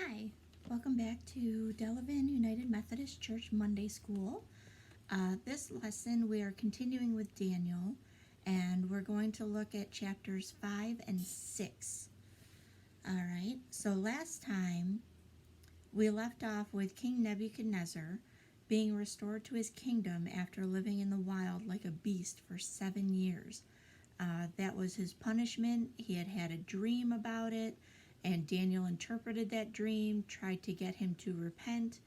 Hi, welcome back to Delavan United Methodist Church Monday School. This lesson we are continuing with Daniel, and we're going to look at chapters 5 and 6. Alright, so last time we left off with King Nebuchadnezzar being restored to his kingdom after living in the wild like a beast for 7 years. That was his punishment. He had had a dream about it, and Daniel interpreted that dream, tried to get him to repent,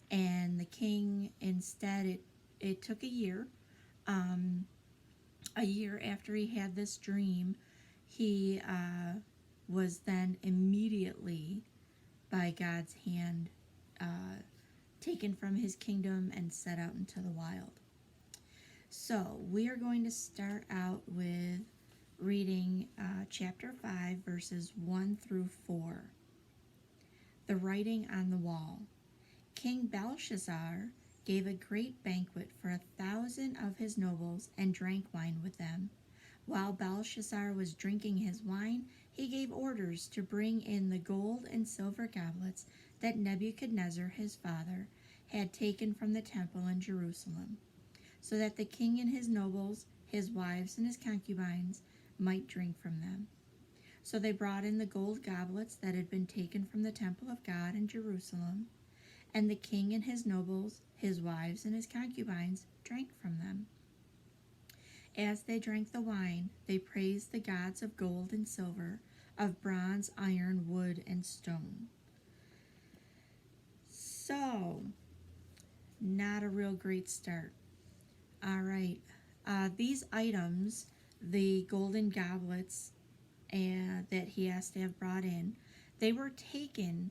and the king instead, it took a year. A year after he had this dream, he was then immediately, by God's hand, taken from his kingdom and set out into the wild. So we are going to start out with reading chapter 5, verses 1 through 4. The writing on the wall. King Belshazzar gave a great banquet for 1,000 of his nobles and drank wine with them. While Belshazzar was drinking his wine, he gave orders to bring in the gold and silver goblets that Nebuchadnezzar his father had taken from the temple in Jerusalem, so that the king and his nobles, his wives and his concubines, might drink from them. So they brought in the gold goblets that had been taken from the temple of God in Jerusalem, and the king and his nobles, his wives and his concubines, drank from them. As they drank the wine, they praised the gods of gold and silver, of bronze, iron, wood, and stone. So, not a real great start. All right, these items, the golden goblets that he has to have brought in, they were taken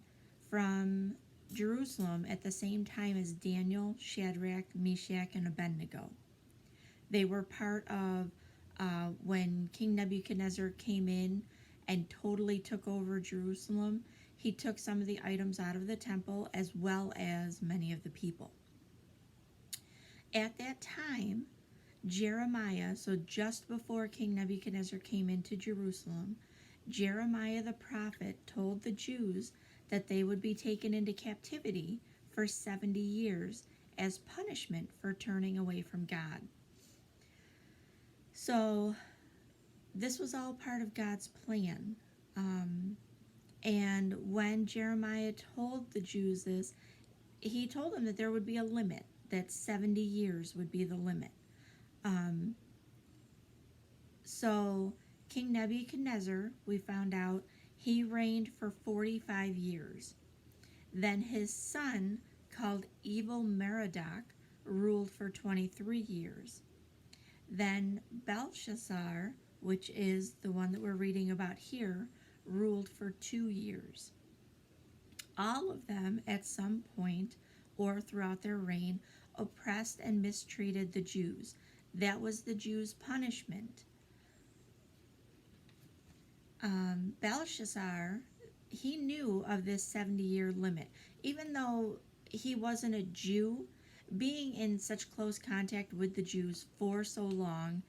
from Jerusalem at the same time as Daniel, Shadrach, Meshach, and Abednego. They were part of when King Nebuchadnezzar came in and totally took over Jerusalem. He took some of the items out of the temple as well as many of the people. At that time, Jeremiah, so just before King Nebuchadnezzar came into Jerusalem, Jeremiah the prophet told the Jews that they would be taken into captivity for 70 years as punishment for turning away from God. So this was all part of God's plan. And when Jeremiah told the Jews this, he told them that there would be a limit, that 70 years would be the limit. So King Nebuchadnezzar, we found out, he reigned for 45 years. Then his son, called Evil Merodach, ruled for 23 years. Then Belshazzar, which is the one that we're reading about here, ruled for 2 years. All of them, at some point or throughout their reign, oppressed and mistreated the Jews. That was the Jews' punishment. Belshazzar, he knew of this 70-year limit. Even though he wasn't a Jew, being in such close contact with the Jews for so long,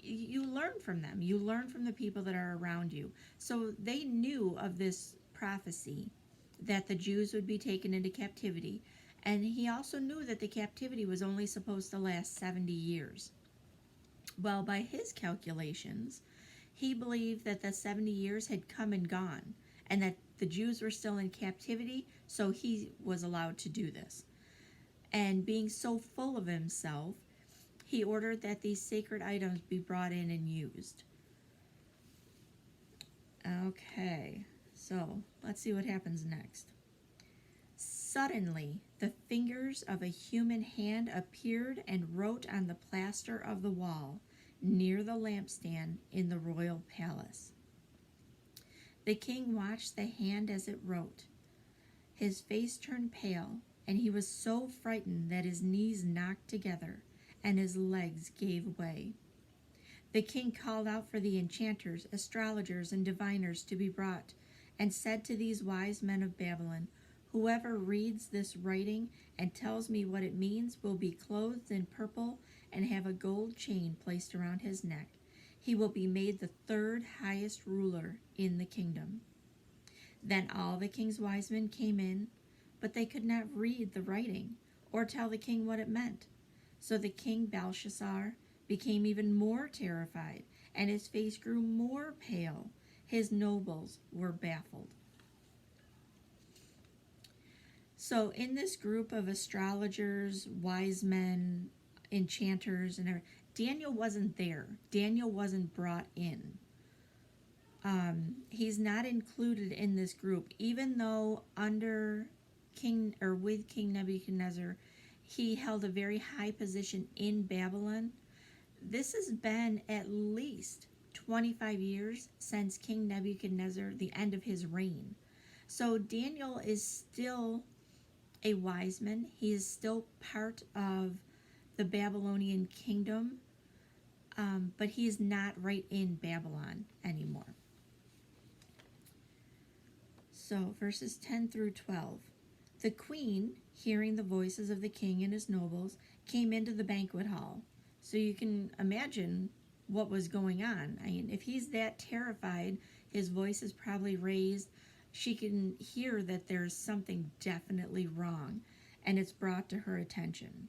you learn from them. You learn from the people that are around you. So they knew of this prophecy that the Jews would be taken into captivity. And he also knew that the captivity was only supposed to last 70 years. Well, by his calculations, he believed that the 70 years had come and gone, and that the Jews were still in captivity, so he was allowed to do this. And being so full of himself, he ordered that these sacred items be brought in and used. Okay, so let's see what happens next. Suddenly, the fingers of a human hand appeared and wrote on the plaster of the wall near the lampstand in the royal palace. The king watched the hand as it wrote. His face turned pale, and he was so frightened that his knees knocked together and his legs gave way. The king called out for the enchanters, astrologers, and diviners to be brought, and said to these wise men of Babylon, "Whoever reads this writing and tells me what it means will be clothed in purple and have a gold chain placed around his neck. He will be made the third highest ruler in the kingdom." Then all the king's wise men came in, but they could not read the writing or tell the king what it meant. So the king Belshazzar became even more terrified, and his face grew more pale. His nobles were baffled. So in this group of astrologers, wise men, enchanters, and everything, Daniel wasn't there. Daniel wasn't brought in. He's not included in this group, even though under King or with King Nebuchadnezzar, he held a very high position in Babylon. This has been at least 25 years since King Nebuchadnezzar, the end of his reign. So Daniel is still a wise man. He is still part of the Babylonian kingdom, but he is not right in Babylon anymore. So verses 10 through 12. The queen, hearing the voices of the king and his nobles, came into the banquet hall. So you can imagine what was going on. I mean, if he's that terrified, his voice is probably raised. She can hear that there's something definitely wrong, and it's brought to her attention.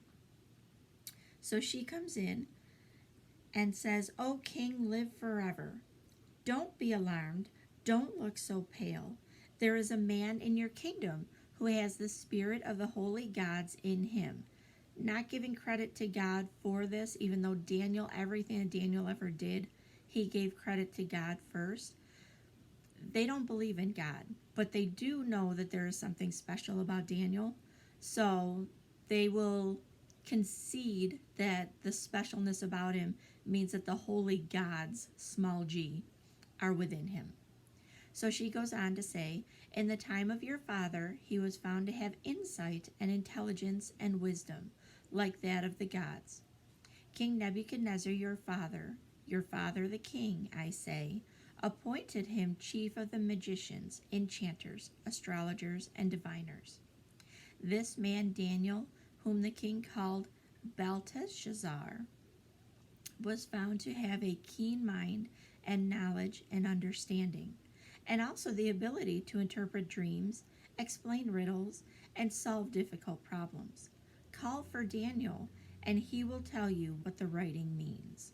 So she comes in and says, "O king, live forever. Don't be alarmed. Don't look so pale. There is a man in your kingdom who has the spirit of the holy gods in him." Not giving credit to God for this, even though Daniel, everything that Daniel ever did, he gave credit to God first. They don't believe in God, but they do know that there is something special about Daniel. So they will concede that the specialness about him means that the holy gods, small g, are within him. So she goes on to say, "In the time of your father, he was found to have insight and intelligence and wisdom, like that of the gods. King Nebuchadnezzar, your father the king, I say, appointed him chief of the magicians, enchanters, astrologers, and diviners. This man Daniel, whom the king called Belshazzar, was found to have a keen mind and knowledge and understanding, and also the ability to interpret dreams, explain riddles, and solve difficult problems. Call for Daniel, and he will tell you what the writing means."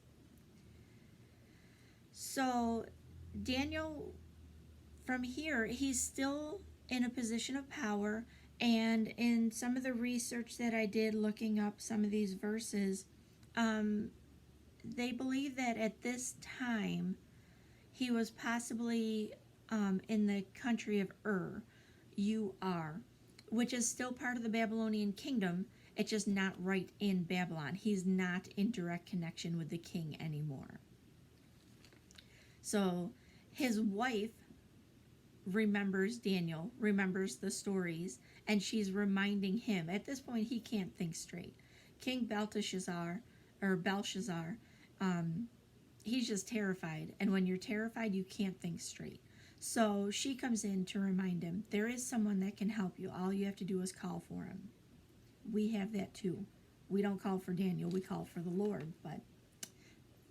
So Daniel, from here, he's still in a position of power, and in some of the research that I did looking up some of these verses, they believe that at this time he was possibly in the country of Ur, which is still part of the Babylonian kingdom. It's just not right in Babylon. He's not in direct connection with the king anymore. So his wife remembers Daniel, remembers the stories, and she's reminding him. At this point, he can't think straight. King Belshazzar, he's just terrified. And when you're terrified, you can't think straight. So she comes in to remind him, there is someone that can help you. All you have to do is call for him. We have that too. We don't call for Daniel, we call for the Lord, but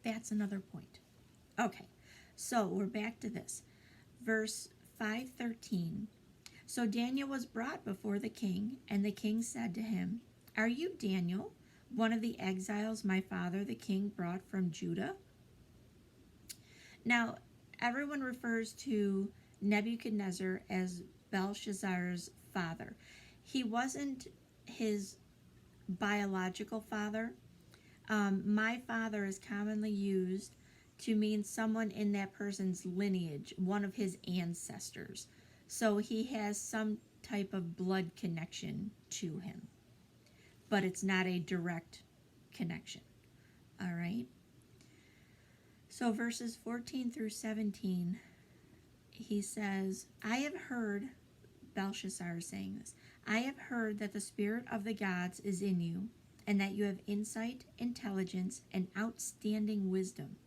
that's another point. Okay, so we're back to this. Verse 5:13. So Daniel was brought before the king, and the king said to him, "Are you Daniel, one of the exiles my father the king brought from Judah?" Now, everyone refers to Nebuchadnezzar as Belshazzar's father. He wasn't his biological father. My father is commonly used to mean someone in that person's lineage, one of his ancestors. So he has some type of blood connection to him, but it's not a direct connection. All right. So verses 14 through 17, he says, "I have heard," Belshazzar is saying this, "I have heard that the spirit of the gods is in you, and that you have insight, intelligence, and outstanding wisdom.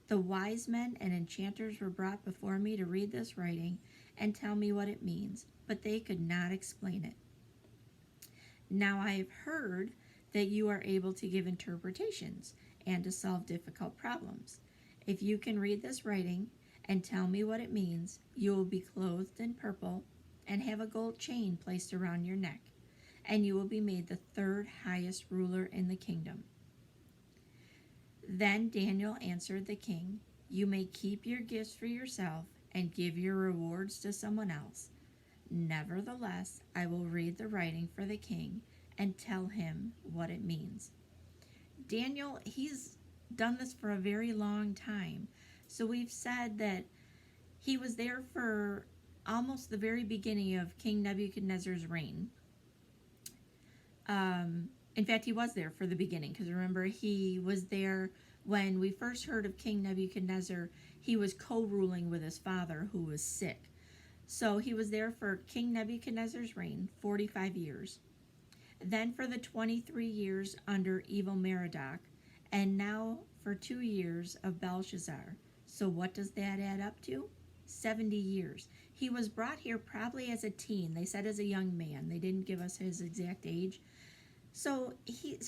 The wise men and enchanters were brought before me to read this writing and tell me what it means, but they could not explain it. Now I have heard that you are able to give interpretations and to solve difficult problems. If you can read this writing and tell me what it means. You will be clothed in purple and have a gold chain placed around your neck, and you will be made the third highest ruler in the kingdom." Then Daniel answered the king, "You may keep your gifts for yourself and give your rewards to someone else. Nevertheless, I will read the writing for the king and tell him what it means." Daniel, he's done this for a very long time. So we've said that he was there for almost the very beginning of King Nebuchadnezzar's reign. In fact, he was there for the beginning, because remember, he was there when we first heard of King Nebuchadnezzar. He was co-ruling with his father, who was sick. So he was there for King Nebuchadnezzar's reign, 45 years. Then for the 23 years under evil Merodach, and now for 2 years of Belshazzar. So what does that add up to? 70 years. He was brought here probably as a teen. They said as a young man. They didn't give us his exact age. So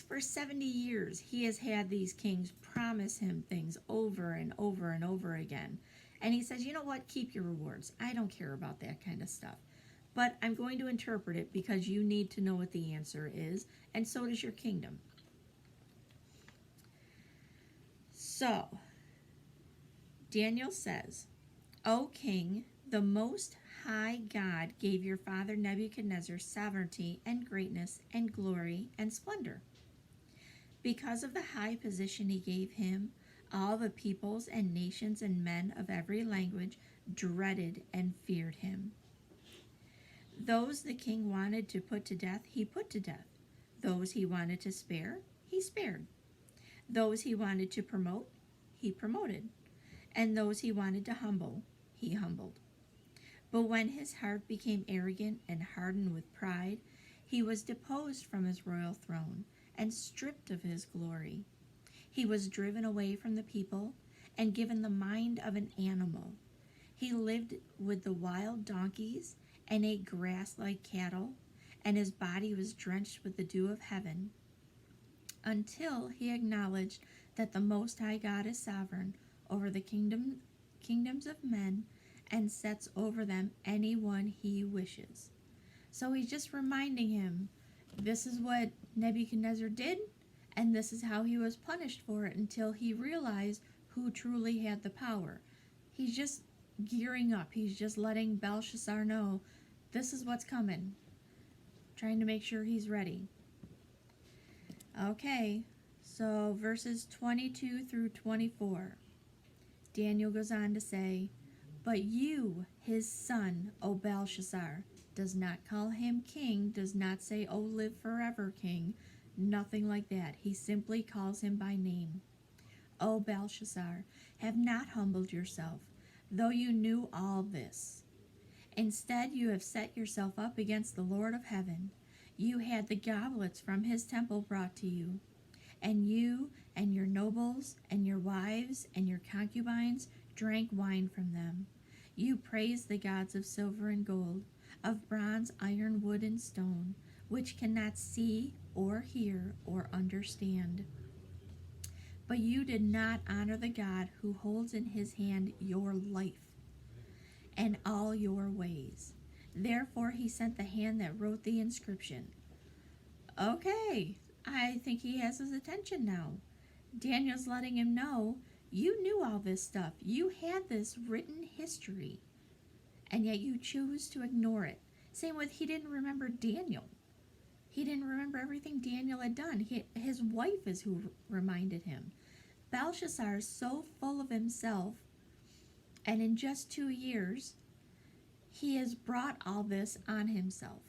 for 70 years, he has had these kings promise him things over and over and over again. And he says, "You know what? Keep your rewards. I don't care about that kind of stuff. But I'm going to interpret it because you need to know what the answer is, and so does your kingdom." So, Daniel says, "O king, the Most High God gave your father Nebuchadnezzar sovereignty and greatness and glory and splendor. Because of the high position he gave him, all the peoples and nations and men of every language dreaded and feared him. Those the king wanted to put to death, he put to death. Those he wanted to spare, he spared. Those he wanted to promote, he promoted. And those he wanted to humble, he humbled. But when his heart became arrogant and hardened with pride, he was deposed from his royal throne and stripped of his glory. He was driven away from the people and given the mind of an animal. He lived with the wild donkeys and ate grass like cattle, and his body was drenched with the dew of heaven, until he acknowledged that the Most High God is sovereign over the kingdoms of men and sets over them anyone he wishes." So he's just reminding him, this is what Nebuchadnezzar did, and this is how he was punished for it, until he realized who truly had the power. He's just gearing up. He's just letting Belshazzar know this is what's coming, trying to make sure he's ready. Okay, so verses 22 through 24. Daniel goes on to say, "But you, his son, O Belshazzar, does not call him king, does not say, 'O live forever, king,' nothing like that. He simply calls him by name. O Belshazzar, have not humbled yourself, though you knew all this. Instead, you have set yourself up against the Lord of heaven. You had the goblets from his temple brought to you, and you and your nobles and your wives and your concubines drank wine from them. You praised the gods of silver and gold, of bronze, iron, wood, and stone, which cannot see or hear or understand. But you did not honor the God who holds in his hand your life and all your ways. Therefore he sent the hand that wrote the inscription." Okay, I think he has his attention now. Daniel's letting him know, you knew all this stuff. You had this written history, and yet you choose to ignore it. Same with, he didn't remember Daniel. He didn't remember everything Daniel had done. His wife is who reminded him. Belshazzar is so full of himself, and in just 2 years, he has brought all this on himself.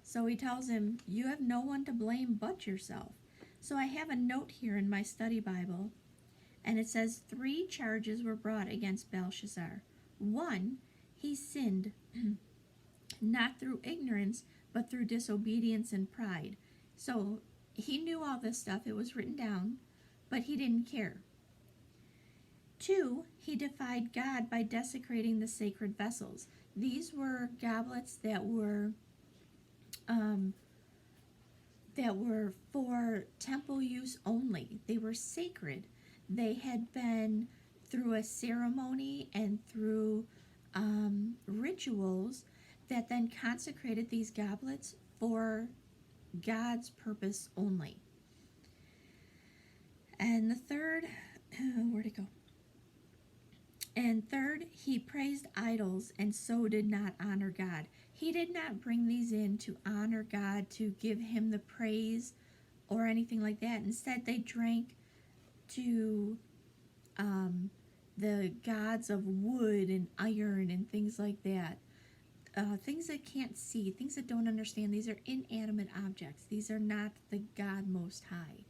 So he tells him, you have no one to blame but yourself. So I have a note here in my study Bible, and it says 3 charges were brought against Belshazzar. 1, he sinned, not through ignorance, but through disobedience and pride. So he knew all this stuff, it was written down, but he didn't care. 2, he defied God by desecrating the sacred vessels. These were goblets that were for temple use only. They were sacred. They had been through a ceremony and through rituals that then consecrated these goblets for God's purpose only. And the third, where'd it go? And third, he praised idols and so did not honor God. He did not bring these in to honor God, to give him the praise or anything like that. Instead, they drank to the gods of wood and iron and things like that. Things that can't see, things that don't understand. These are inanimate objects. These are not the God Most High,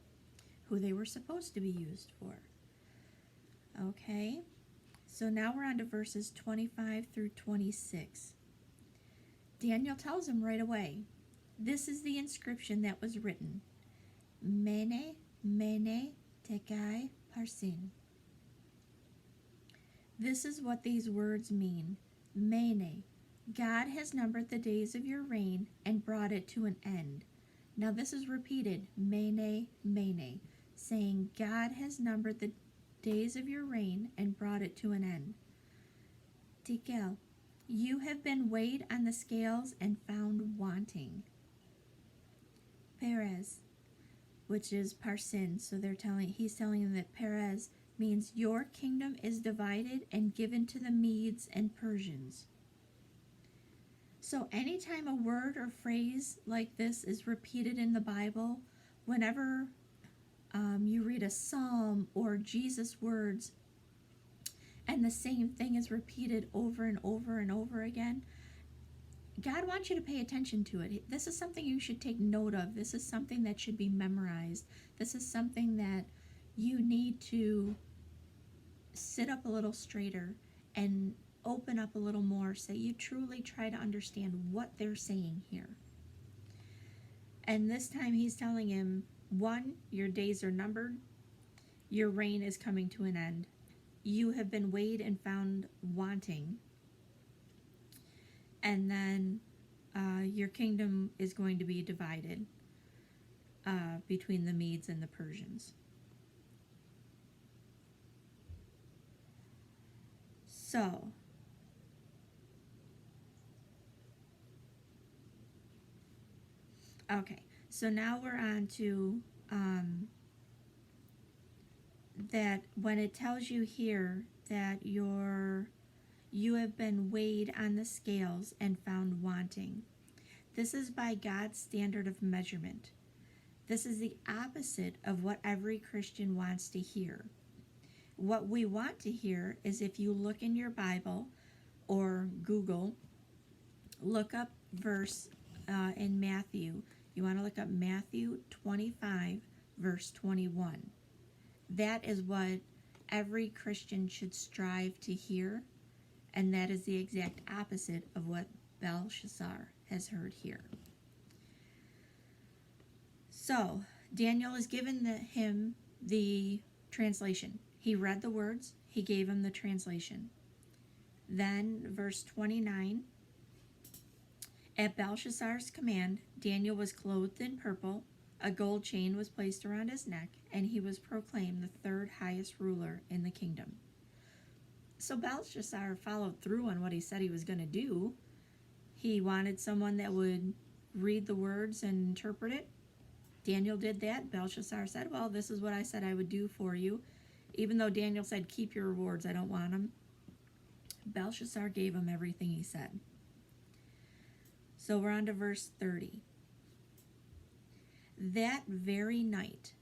who they were supposed to be used for. Okay, so now we're on to verses 25 through 26. Daniel tells him right away, this is the inscription that was written. Mene, mene, tekel, parsin. This is what these words mean. Mene, God has numbered the days of your reign and brought it to an end. Now this is repeated, mene, mene, saying God has numbered the days of your reign and brought it to an end. Tekel, you have been weighed on the scales and found wanting. Perez, which is parsin, so he's telling them that Perez means your kingdom is divided and given to the Medes and Persians. So anytime a word or phrase like this is repeated in the Bible, whenever you read a psalm or Jesus' words, and the same thing is repeated over and over and over again, God wants you to pay attention to it. This is something you should take note of. This is something that should be memorized. This is something that you need to sit up a little straighter and open up a little more so you truly try to understand what they're saying here. And this time he's telling him, 1, your days are numbered. Your reign is coming to an end. You have been weighed and found wanting. And then your kingdom is going to be divided between the Medes and the Persians. So, okay, so now we're on to that when it tells you here that you have been weighed on the scales and found wanting. This is by God's standard of measurement. This is the opposite of what every Christian wants to hear. What we want to hear is, if you look in your Bible or Google, look up verse in Matthew. You want to look up Matthew 25, verse 21. That is what every Christian should strive to hear, and that is the exact opposite of what Belshazzar has heard here. So, Daniel has given him the translation. He read the words, he gave him the translation. Then, verse 29, at Belshazzar's command, Daniel was clothed in purple, a gold chain was placed around his neck, and he was proclaimed the third highest ruler in the kingdom. So Belshazzar followed through on what he said he was going to do. He wanted someone that would read the words and interpret it. Daniel did that. Belshazzar said, well, this is what I said I would do for you. Even though Daniel said, keep your rewards, I don't want them. Belshazzar gave him everything he said. So we're on to verse 30. That very night,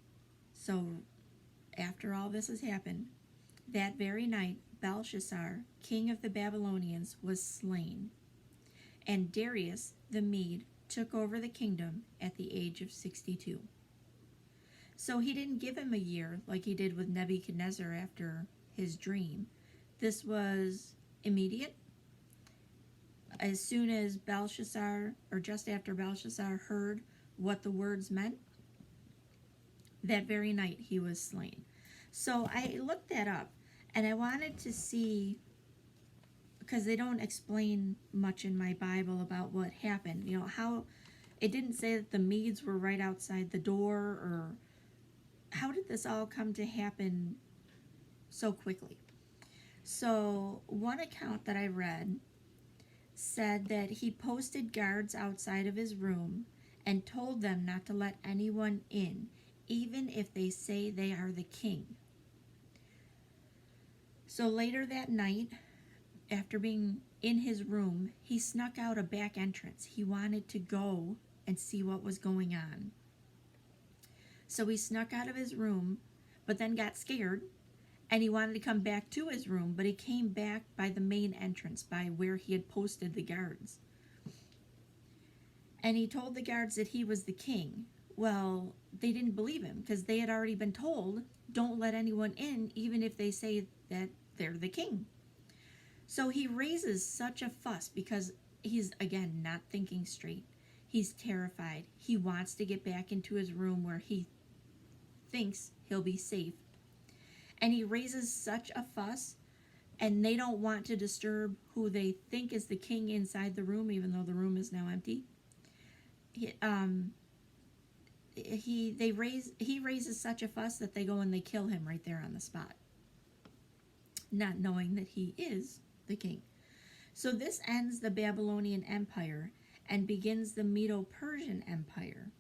so after all this has happened, that very night, Belshazzar, king of the Babylonians, was slain, and Darius the Mede took over the kingdom at the age of 62. So he didn't give him a year like he did with Nebuchadnezzar after his dream. This was immediate. As soon as Belshazzar, or just after Belshazzar, heard what the words meant, that very night he was slain. So I looked that up, and I wanted to see, because they don't explain much in my Bible about what happened. You know, how it didn't say that the Medes were right outside the door, or how did this all come to happen so quickly? So, one account that I read said that he posted guards outside of his room and told them not to let anyone in, even if they say they are the king. So later that night, after being in his room, he snuck out a back entrance. He wanted to go and see what was going on. So he snuck out of his room, but then got scared, and he wanted to come back to his room, but he came back by the main entrance, by where he had posted the guards. And he told the guards that he was the king. Well, they didn't believe him, because they had already been told, don't let anyone in, even if they say that they're the king. So he raises such a fuss because he's, again, not thinking straight. He's terrified. He wants to get back into his room where he thinks he'll be safe. And he raises such a fuss, and they don't want to disturb who they think is the king inside the room, even though the room is now empty. He raises such a fuss that they go and they kill him right there on the spot, not knowing that he is the king. So this ends the Babylonian Empire and begins the Medo-Persian Empire,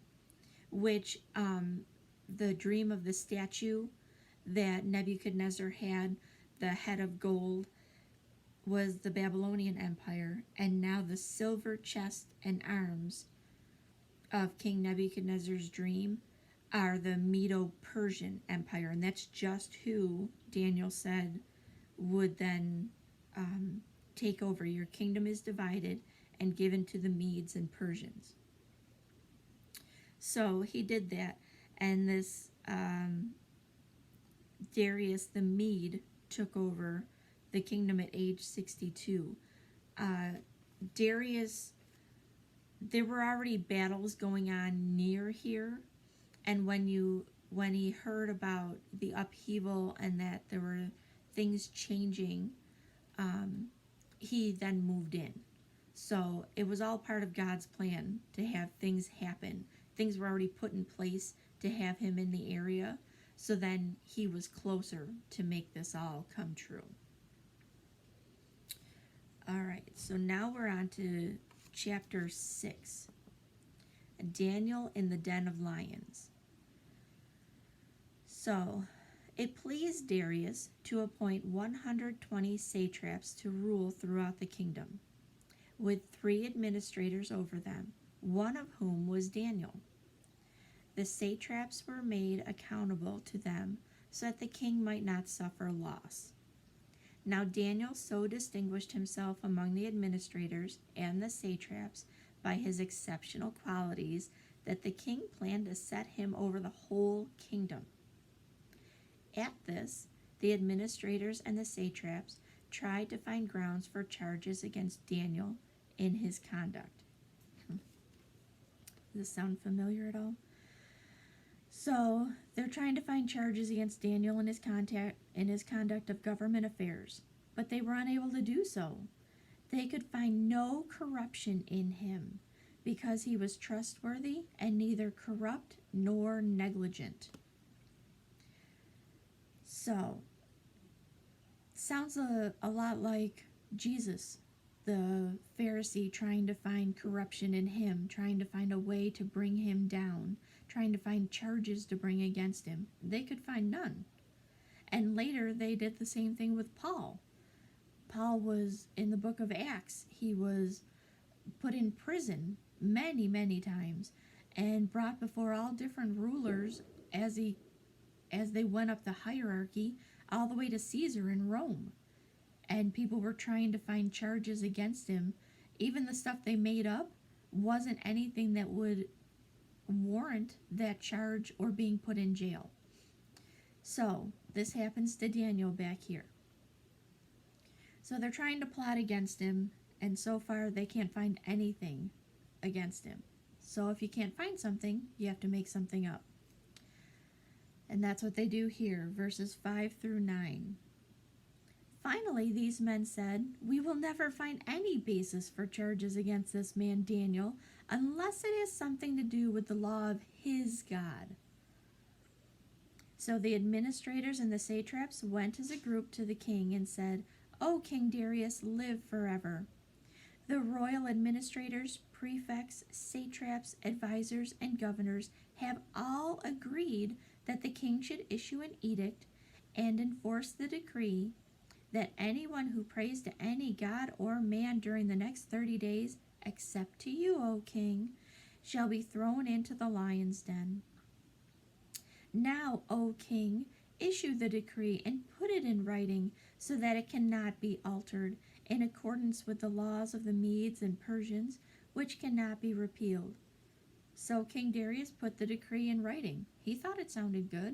which the dream of the statue that Nebuchadnezzar had, the head of gold, was the Babylonian Empire, and now the silver chest and arms of King Nebuchadnezzar's dream are the Medo-Persian Empire, and that's just who Daniel said would then take over. Your kingdom is divided and given to the Medes and Persians. So he did that, and this Darius the Mede took over the kingdom at age 62. Darius, there were already battles going on near here, and when he heard about the upheaval and that there were things changing, he then moved in. So it was all part of God's plan to have things happen. Things were already put in place to have him in the area, so then he was closer to make this all come true. All right, so now we're on to chapter 6, Daniel in the Den of Lions. So, it pleased Darius to appoint 120 satraps to rule throughout the kingdom, with 3 administrators over them, one of whom was Daniel. The satraps were made accountable to them so that the king might not suffer loss. Now Daniel so distinguished himself among the administrators and the satraps by his exceptional qualities that the king planned to set him over the whole kingdom. At this, the administrators and the satraps tried to find grounds for charges against Daniel in his conduct. Does this sound familiar at all? So, they're trying to find charges against Daniel in his conduct of government affairs, but they were unable to do so. They could find no corruption in him, because he was trustworthy and neither corrupt nor negligent. So, sounds a lot like Jesus, the Pharisee, trying to find corruption in him, trying to find a way to bring him down, trying to find charges to bring against him. They could find none. And later they did the same thing with Paul. Paul was in the book of Acts. He was put in prison many, many times and brought before all different rulers as they went up the hierarchy all the way to Caesar in Rome. And people were trying to find charges against him. Even the stuff they made up wasn't anything that would warrant that charge or being put in jail. So this happens to Daniel back here. So they're trying to plot against him, and so far they can't find anything against him. So if you can't find something, you have to make something up. And that's what they do here, verses 5 through 9. Finally, these men said, "We will never find any basis for charges against this man Daniel, unless it has something to do with the law of his God." So the administrators and the satraps went as a group to the king and said, O King Darius, live forever. The royal administrators, prefects, satraps, advisors, and governors have all agreed that the king should issue an edict and enforce the decree that anyone who prays to any god or man during the next 30 days, except to you, O king, shall be thrown into the lion's den. Now, O king, issue the decree and put it in writing so that it cannot be altered, in accordance with the laws of the Medes and Persians, which cannot be repealed. So King Darius put the decree in writing. He thought it sounded good.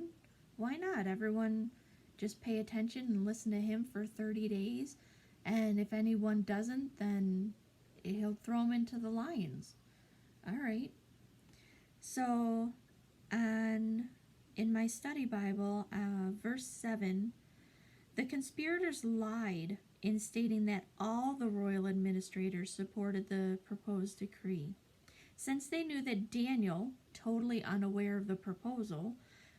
Why not? Everyone just pay attention and listen to him for 30 days, and if anyone doesn't, then he'll throw them into the lions. All right. So, in my study Bible, verse 7, the conspirators lied in stating that all the royal administrators supported the proposed decree, since they knew that Daniel, totally unaware of the proposal,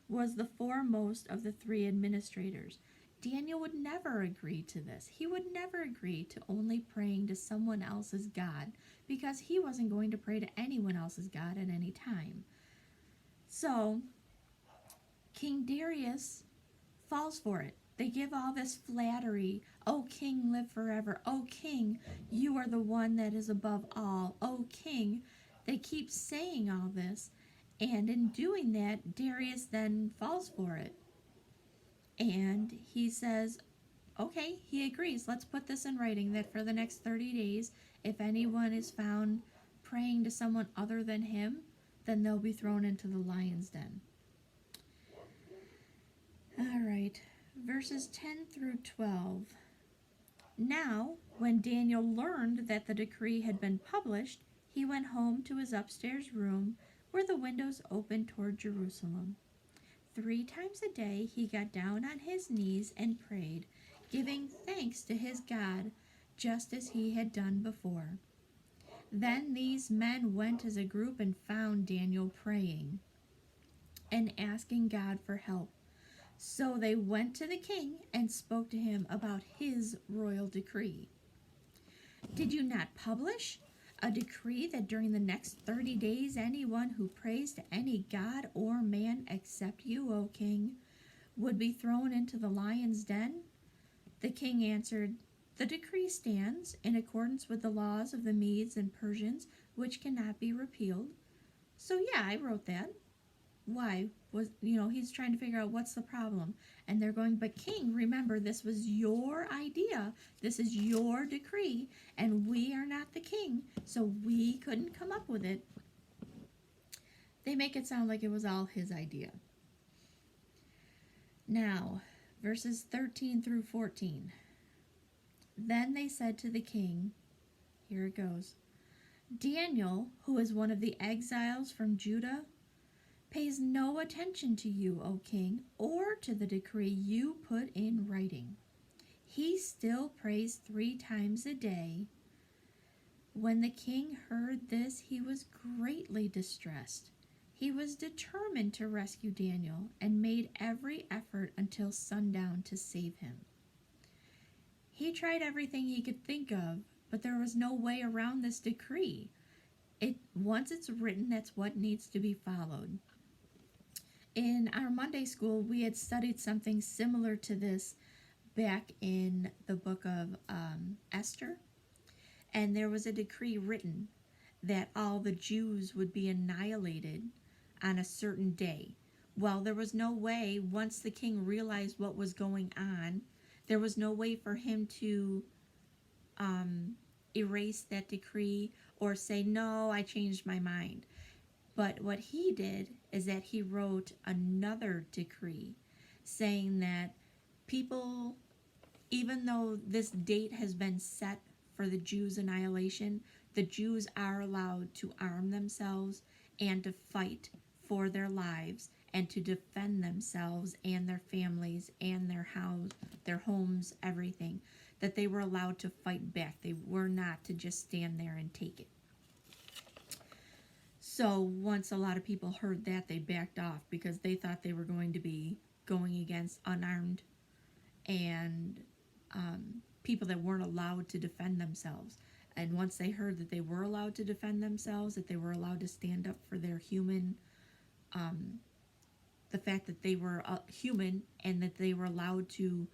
was the foremost of the three administrators. Daniel would never agree to this. He would never agree to only praying to someone else's God, because he wasn't going to pray to anyone else's God at any time. So, King Darius falls for it. They give all this flattery. O king, live forever. O king, you are the one that is above all. O king. They keep saying all this. And in doing that, Darius then falls for it. And he says, okay, he agrees. Let's put this in writing that for the next 30 days, if anyone is found praying to someone other than him, then they'll be thrown into the lion's den. All right. Verses 10 through 12. Now, when Daniel learned that the decree had been published, he went home to his upstairs room where the windows opened toward Jerusalem. 3 times a day he got down on his knees and prayed, giving thanks to his God, just as he had done before. Then these men went as a group and found Daniel praying and asking God for help. So they went to the king and spoke to him about his royal decree. Did you not publish a decree that during the next 30 days anyone who prays to any god or man except you, O king, would be thrown into the lion's den? The king answered, the decree stands in accordance with the laws of the Medes and Persians, which cannot be repealed. So yeah, I wrote that. Why? He's trying to figure out what's the problem. And they're going, but king, remember, this was your idea. This is your decree, and we are not the king, so we couldn't come up with it. They make it sound like it was all his idea. Now, verses 13 through 14. Then they said to the king, here it goes, Daniel, who is one of the exiles from Judah, pays no attention to you, O king, or to the decree you put in writing. He still prays 3 times a day. When the king heard this, he was greatly distressed. He was determined to rescue Daniel and made every effort until sundown to save him. He tried everything he could think of, but there was no way around this decree. Once it's written, that's what needs to be followed. In our Monday school, we had studied something similar to this back in the book of Esther. And there was a decree written that all the Jews would be annihilated on a certain day. Well, there was no way, once the king realized what was going on, there was no way for him to erase that decree or say, no, I changed my mind. But what he did is that he wrote another decree saying that people, even though this date has been set for the Jews' annihilation, the Jews are allowed to arm themselves and to fight for their lives and to defend themselves and their families and their homes, everything. That they were allowed to fight back. They were not to just stand there and take it. So once a lot of people heard that, they backed off because they thought they were going to be going against unarmed and people that weren't allowed to defend themselves. And once they heard that they were allowed to defend themselves, that they were allowed to stand up for their human, the fact that they were human, and that they were allowed to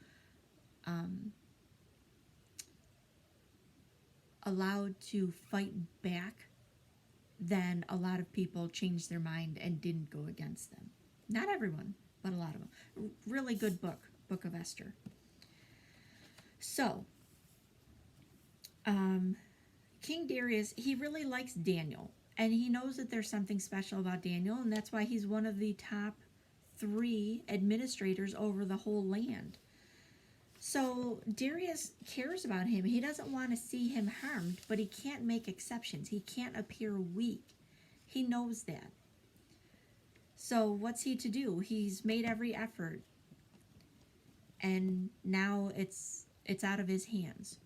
fight back, then a lot of people changed their mind and didn't go against them. Not everyone, but a lot of them. Really good Book of Esther. So, King Darius, he really likes Daniel, and he knows that there's something special about Daniel, and that's why he's one of the top 3 administrators over the whole land. So Darius cares about him. He doesn't want to see him harmed, but he can't make exceptions. He can't appear weak. He knows that. So what's he to do? He's made every effort, and now it's out of his hands.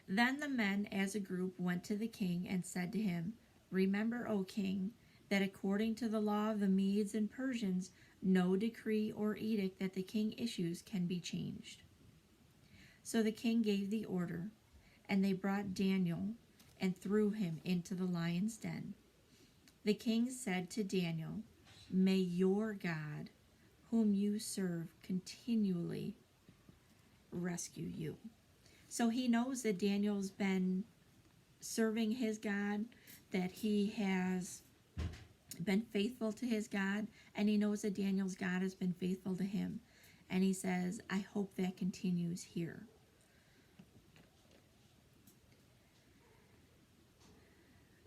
Then the men as a group went to the king and said to him, "Remember, O king, that according to the law of the Medes and Persians, no decree or edict that the king issues can be changed." So the king gave the order, and they brought Daniel and threw him into the lion's den. The king said to Daniel, "May your God, whom you serve, continually rescue you." So he knows that Daniel's been serving his God, that he has been faithful to his God, and he knows that Daniel's God has been faithful to him. And he says, I hope that continues here.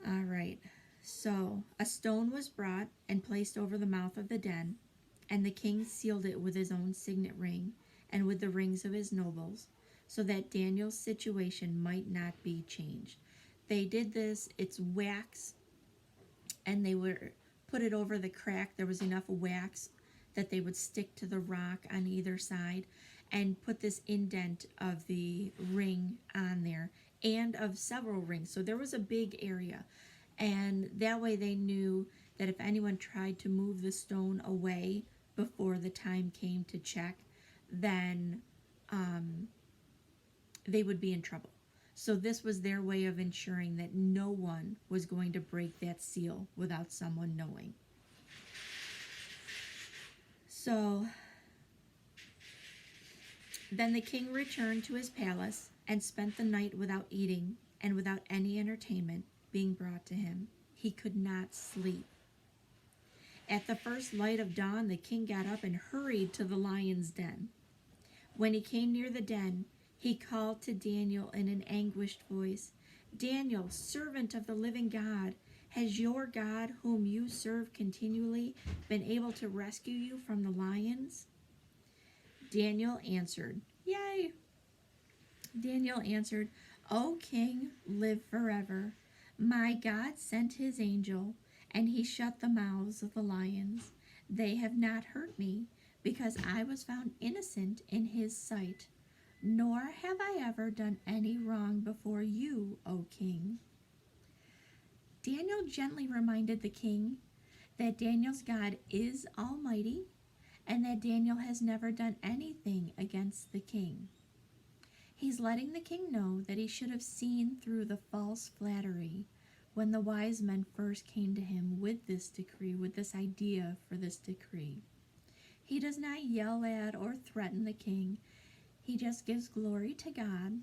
All right, so a stone was brought and placed over the mouth of the den, and the king sealed it with his own signet ring and with the rings of his nobles, so that Daniel's situation might not be changed. They did this, it's wax, and they would put it over the crack. There was enough wax that they would stick to the rock on either side and put this indent of the ring on there, and of several rings. So there was a big area, and that way they knew that if anyone tried to move the stone away before the time came to check, then they would be in trouble. So this was their way of ensuring that no one was going to break that seal without someone knowing. So then the king returned to his palace and spent the night without eating and without any entertainment being brought to him. He could not sleep. At the first light of dawn, the king got up and hurried to the lion's den. When he came near the den, he called to Daniel in an anguished voice, "Daniel, servant of the living God, has your God, whom you serve continually, been able to rescue you from the lions?" Daniel answered, "Yea." Daniel answered, "O king, live forever. My God sent his angel, and he shut the mouths of the lions. They have not hurt me, because I was found innocent in his sight. Nor have I ever done any wrong before you, O king." Daniel gently reminded the king that Daniel's God is almighty, and that Daniel has never done anything against the king. He's letting the king know that he should have seen through the false flattery when the wise men first came to him with this decree, with this idea for this decree. He does not yell at or threaten the king. He just gives glory to God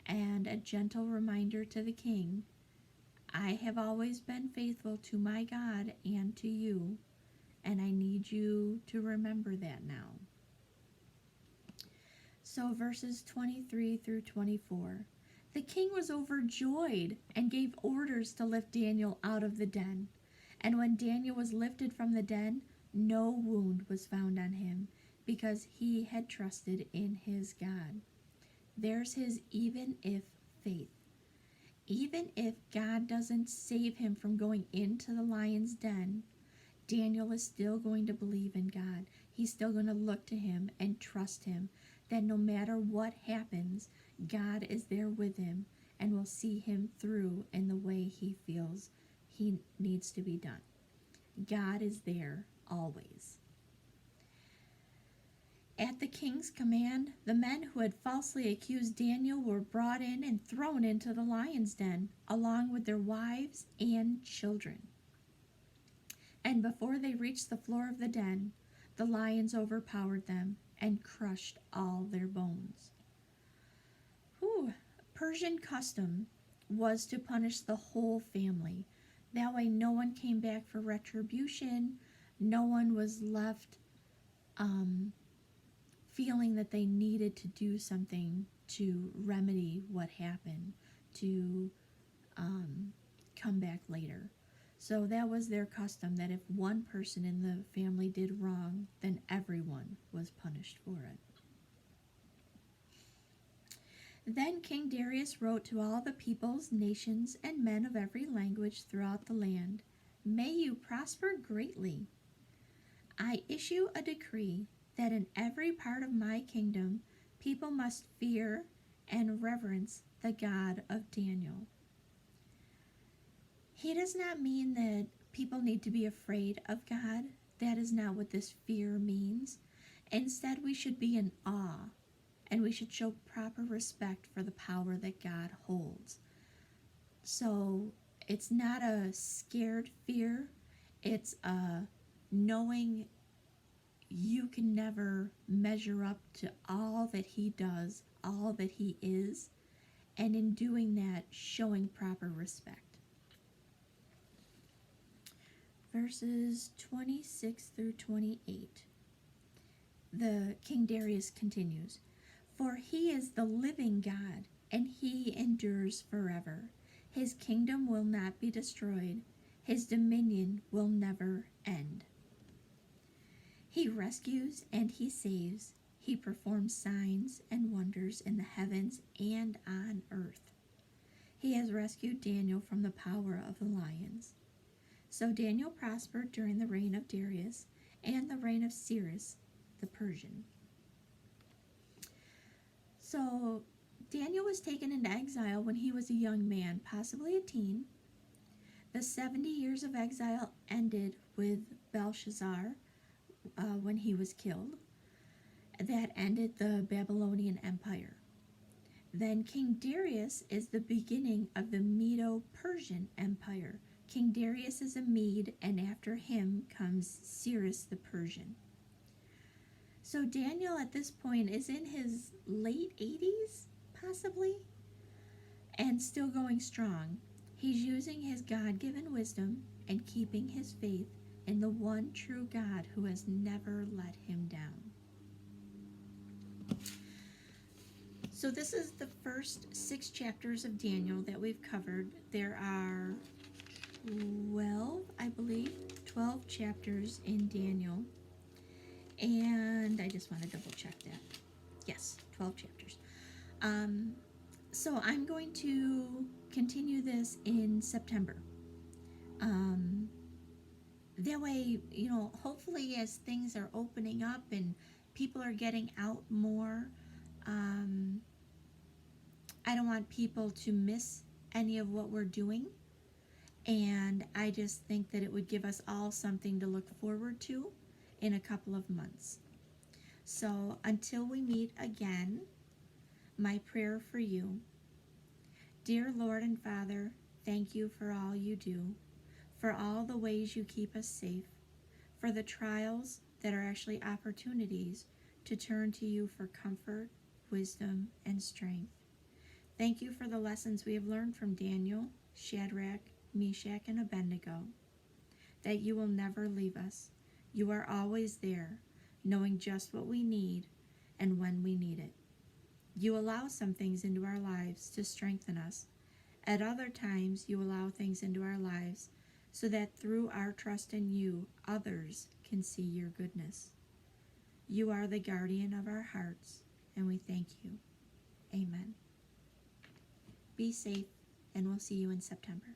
and a gentle reminder to the king, I have always been faithful to my God and to you, and I need you to remember that now. So verses 23 through 24. The king was overjoyed and gave orders to lift Daniel out of the den. And when Daniel was lifted from the den, no wound was found on him, because he had trusted in his God. There's his even if faith. Even if God doesn't save him from going into the lion's den, Daniel is still going to believe in God. He's still going to look to him and trust him, that no matter what happens, God is there with him and will see him through in the way he feels he needs to be done. God is there always. At the king's command, the men who had falsely accused Daniel were brought in and thrown into the lion's den, along with their wives and children. And before they reached the floor of the den, the lions overpowered them and crushed all their bones. Persian custom was to punish the whole family. That way no one came back for retribution. No one was left feeling that they needed to do something to remedy what happened, to come back later. So that was their custom, that if one person in the family did wrong, then everyone was punished for it. Then King Darius wrote to all the peoples, nations, and men of every language throughout the land, "May you prosper greatly. I issue a decree that in every part of my kingdom people must fear and reverence the God of Daniel." He does not mean that people need to be afraid of God. That is not what this fear means. Instead, we should be in awe, and we should show proper respect for the power that God holds. So it's not a scared fear. It's a knowing you can never measure up to all that he does, all that he is, and in doing that, showing proper respect. Verses 26 through 28. The King Darius continues, "For he is the living God, and he endures forever. His kingdom will not be destroyed. His dominion will never end. He rescues and he saves. He performs signs and wonders in the heavens and on earth. He has rescued Daniel from the power of the lions." So Daniel prospered during the reign of Darius and the reign of Cyrus the Persian. So Daniel was taken into exile when he was a young man, possibly a teen. The 70 years of exile ended with Belshazzar when he was killed. That ended the Babylonian Empire. Then King Darius is the beginning of the Medo-Persian Empire. King Darius is a Mede, and after him comes Cyrus the Persian. So Daniel at this point is in his late 80s, possibly, and still going strong. He's using his God-given wisdom and keeping his faith in the one true God who has never let him down. So this is the first 6 chapters of Daniel that we've covered. There are 12 chapters in Daniel. And I just want to double check that. Yes, 12 chapters. So I'm going to continue this in September. That way, hopefully as things are opening up and people are getting out more, I don't want people to miss any of what we're doing. And I just think that it would give us all something to look forward to in a couple of months. So until we meet again, my prayer for you. Dear Lord and Father, thank you for all you do, for all the ways you keep us safe, for the trials that are actually opportunities to turn to you for comfort, wisdom, and strength. Thank you for the lessons we have learned from Daniel, Shadrach, Meshach, and Abednego, that you will never leave us. You are always there, knowing just what we need and when we need it. You allow some things into our lives to strengthen us. At other times, you allow things into our lives so that through our trust in you, others can see your goodness. You are the guardian of our hearts, and we thank you. Amen. Be safe, and we'll see you in September.